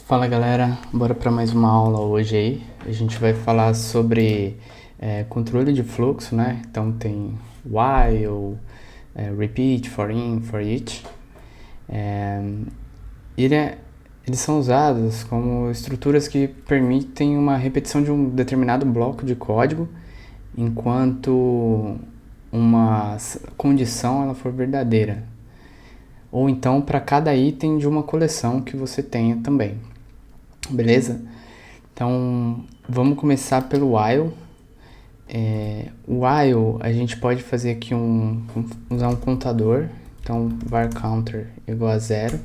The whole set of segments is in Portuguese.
Fala galera, bora para mais uma aula hoje aí. A gente vai falar sobre controle de fluxo, né? Então tem while, repeat, for in, for each. Eles são usados como estruturas que permitem uma repetição de um determinado bloco de código enquanto uma condição ela for verdadeira. Ou então para cada item de uma coleção que você tenha também. Beleza? Então, vamos começar pelo while. O while, a gente pode fazer aqui usar um contador. Então, var counter igual a 0.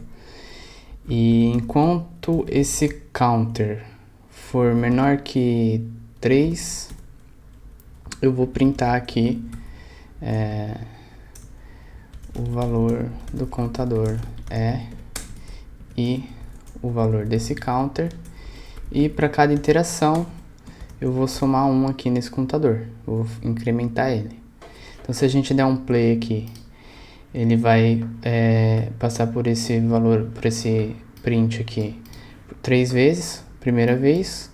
E enquanto esse counter for menor que 3, eu vou printar aqui o valor do contador e o valor desse counter. E para cada iteração, eu vou somar 1 aqui nesse contador. Vou incrementar ele. Então, se a gente der um play aqui, ele vai passar por esse valor, por esse print aqui, 3 vezes. Primeira vez,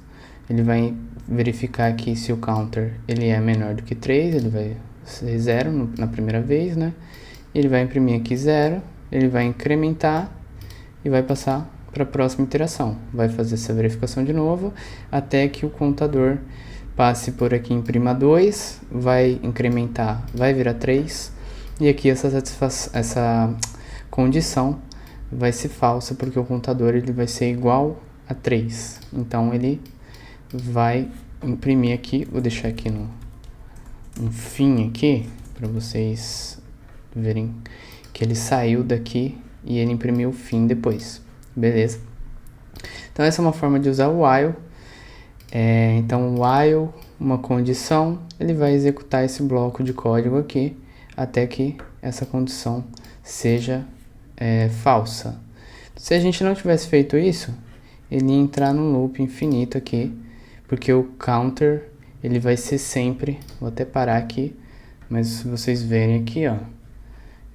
ele vai verificar aqui se o counter ele é menor do que 3, ele vai ser 0 na primeira vez, né? Ele vai imprimir aqui 0, ele vai incrementar e vai passar para a próxima iteração. Vai fazer essa verificação de novo até que o contador passe por aqui, imprima 2, vai incrementar, vai virar 3 e aqui essa condição vai ser falsa porque o contador ele vai ser igual a 3. Então ele vai imprimir aqui, vou deixar aqui um fim aqui para vocês verem que ele saiu daqui e ele imprimiu o fim depois. Beleza? Então essa é uma forma de usar o while. Então while, uma condição, ele vai executar esse bloco de código aqui até que essa condição seja falsa. Se a gente não tivesse feito isso, ele ia entrar num loop infinito aqui, porque o counter ele vai ser sempre, vou até parar aqui, mas se vocês verem aqui, ó,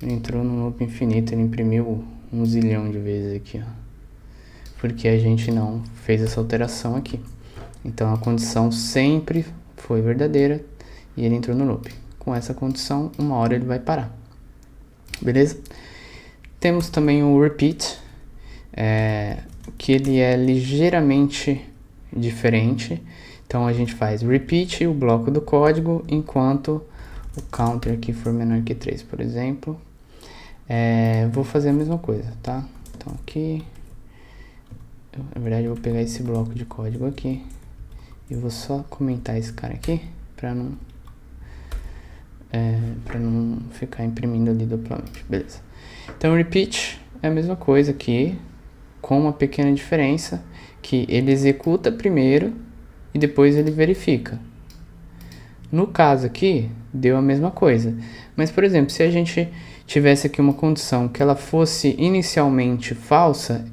ele entrou num loop infinito, ele imprimiu 1 zilhão de vezes aqui, ó, porque a gente não fez essa alteração aqui. Então a condição sempre foi verdadeira e ele entrou no loop. Com essa condição, uma hora ele vai parar. Beleza? Temos também o repeat, que ele é ligeiramente diferente. Então a gente faz repeat o bloco do código enquanto o counter aqui for menor que 3, por exemplo. Vou fazer a mesma coisa, tá? Então aqui, na verdade eu vou pegar esse bloco de código aqui e vou só comentar esse cara aqui para não ficar imprimindo ali duplamente, beleza? Então repeat é a mesma coisa aqui, com uma pequena diferença, que ele executa primeiro e depois ele verifica. No caso aqui, deu a mesma coisa. Mas, por exemplo, se a gente tivesse aqui uma condição que ela fosse inicialmente falsa,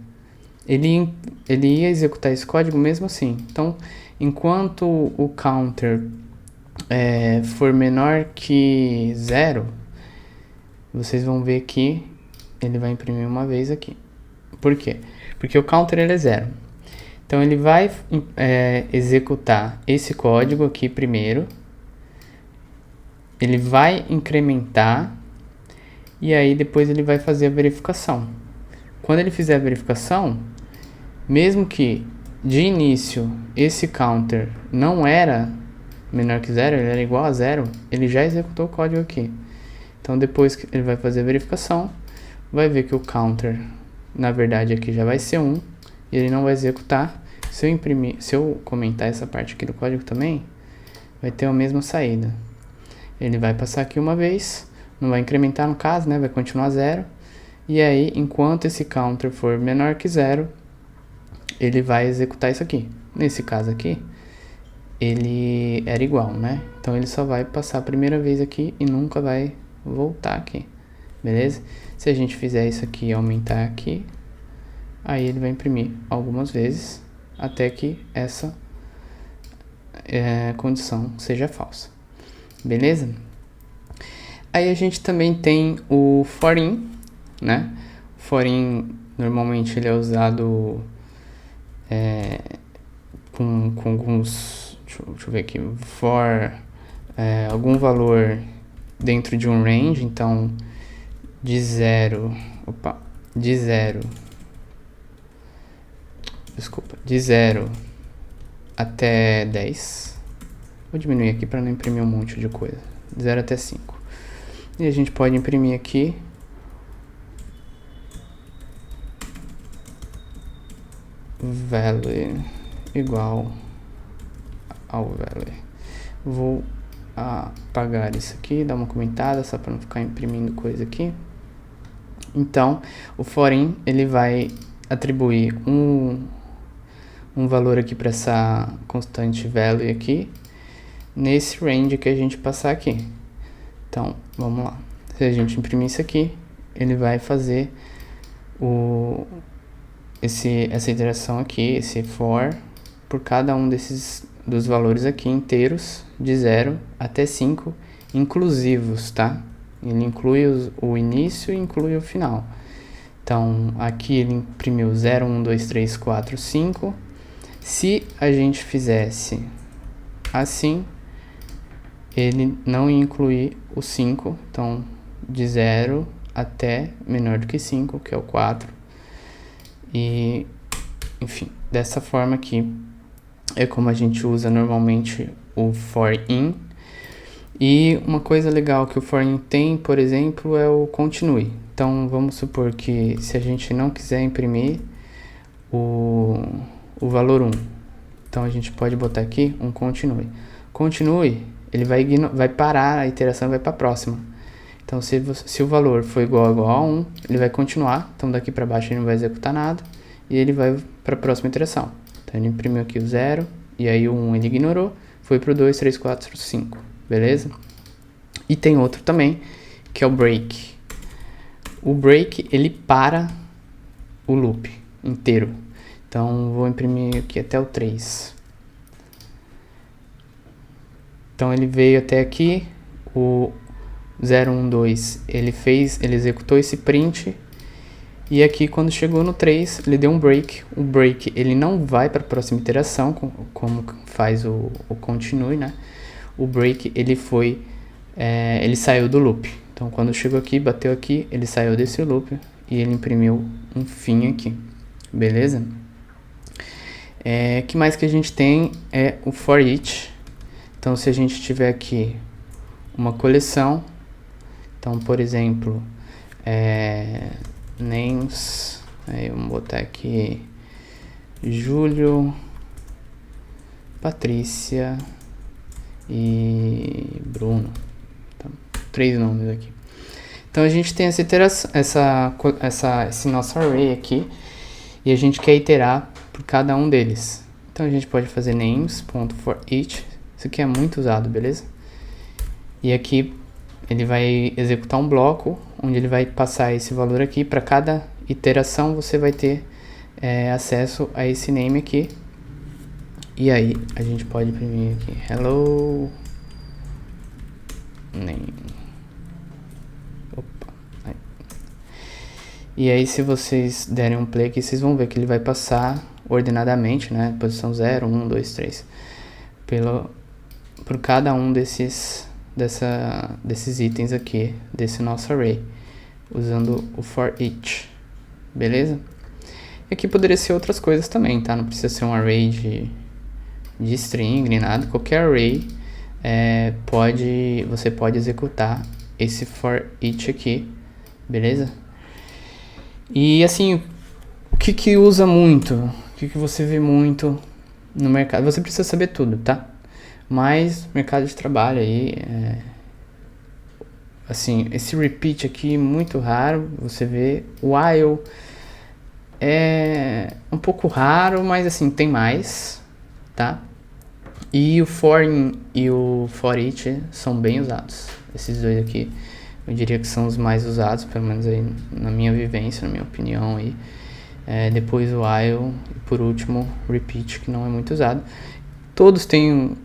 ele ia executar esse código mesmo assim. Então, enquanto o counter for menor que 0, vocês vão ver que ele vai imprimir uma vez aqui. Por quê? Porque o counter ele é 0. Então, ele vai executar esse código aqui primeiro, ele vai incrementar e aí depois ele vai fazer a verificação. Quando ele fizer a verificação, mesmo que de início esse counter não era menor que 0, ele era igual a 0, ele já executou o código aqui. Então depois que ele vai fazer a verificação, vai ver que o counter na verdade aqui já vai ser 1 e ele não vai executar. Se eu comentar essa parte aqui do código também, vai ter a mesma saída. Ele vai passar aqui uma vez, não vai incrementar no caso, né? Vai continuar 0. E aí, enquanto esse counter for menor que 0, ele vai executar isso aqui. Nesse caso aqui, ele era igual, né? Então ele só vai passar a primeira vez aqui e nunca vai voltar aqui. Beleza? Se a gente fizer isso aqui e aumentar aqui, aí ele vai imprimir algumas vezes até que essa condição seja falsa. Beleza? Aí a gente também tem o for in, né? O for in normalmente ele é usado com alguns, deixa eu ver aqui, for algum valor dentro de um range, então de 0 até 10. Vou diminuir aqui para não imprimir um monte de coisa. 0 até 5. E a gente pode imprimir aqui value igual ao value. Vou apagar isso aqui, dar uma comentada só para não ficar imprimindo coisa aqui. Então, o forin ele vai atribuir um valor aqui para essa constante value aqui nesse range que a gente passar aqui. Então, vamos lá. Se a gente imprimir isso aqui, ele vai fazer essa iteração aqui, esse for, por cada um dos valores aqui inteiros, de 0 até 5, inclusivos, tá? Ele inclui o início e inclui o final. Então, aqui ele imprimiu 0, 1, 2, 3, 4, 5. Se a gente fizesse assim, ele não ia incluir o 5. Então, de 0 até menor do que 5, que é o 4. E, enfim, dessa forma aqui é como a gente usa normalmente o for-in. E uma coisa legal que o for-in tem, por exemplo, é o continue. Então, vamos supor que se a gente não quiser imprimir o valor 1, então a gente pode botar aqui um continue. Continue, ele vai parar a iteração e vai para a próxima. Então, se o valor for igual a 1, ele vai continuar. Então, daqui para baixo ele não vai executar nada. E ele vai para a próxima iteração. Então, ele imprimiu aqui o 0. E aí o 1 ele ignorou. Foi para o 2, 3, 4, 5. Beleza? E tem outro também, que é o break. O break, ele para o loop inteiro. Então, vou imprimir aqui até o 3. Então, ele veio até aqui. O 0, 1, 2, ele executou esse print. E aqui, quando chegou no 3, ele deu um break. O break, ele não vai para a próxima iteração, como faz o continue, né? O break, ele saiu do loop. Então, quando chegou aqui, bateu aqui, ele saiu desse loop e ele imprimiu um fim aqui. Beleza? Que mais que a gente tem é o for each. Então, se a gente tiver aqui uma coleção, então, por exemplo, names, aí vamos botar aqui Júlio, Patrícia e Bruno. Então, 3 nomes aqui. Então a gente tem essa iteração, esse nosso array aqui, e a gente quer iterar por cada um deles. Então a gente pode fazer names.forEach. Isso aqui é muito usado, beleza? E aqui ele vai executar um bloco onde ele vai passar esse valor aqui. Para cada iteração você vai ter acesso a esse name aqui. E aí a gente pode imprimir aqui hello name. Opa. Aí. E aí, se vocês derem um play aqui, vocês vão ver que ele vai passar ordenadamente, né? Posição 0, 1, 2, 3 por cada um desses itens aqui, desse nosso array, usando o for each, beleza? E aqui poderia ser outras coisas também, tá? Não precisa ser um array de string nem nada. Qualquer array você pode executar esse for each aqui, beleza? E assim, o que usa muito, o que você vê muito no mercado? Você precisa saber tudo, tá? Mas mercado de trabalho aí, assim, esse repeat aqui muito raro. Você vê while é um pouco raro, mas assim, tem mais, tá? E o for-in e o for each são bem usados. Esses dois aqui eu diria que são os mais usados, pelo menos aí na minha vivência, na minha opinião aí. Depois o while e por último repeat, que não é muito usado. Todos têm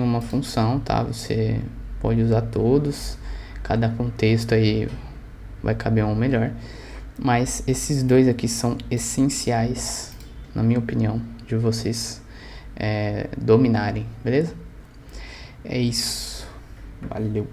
uma função, tá? Você pode usar todos. Cada contexto aí vai caber um melhor. Mas esses dois aqui são essenciais, na minha opinião, de vocês dominarem, beleza? É isso. Valeu.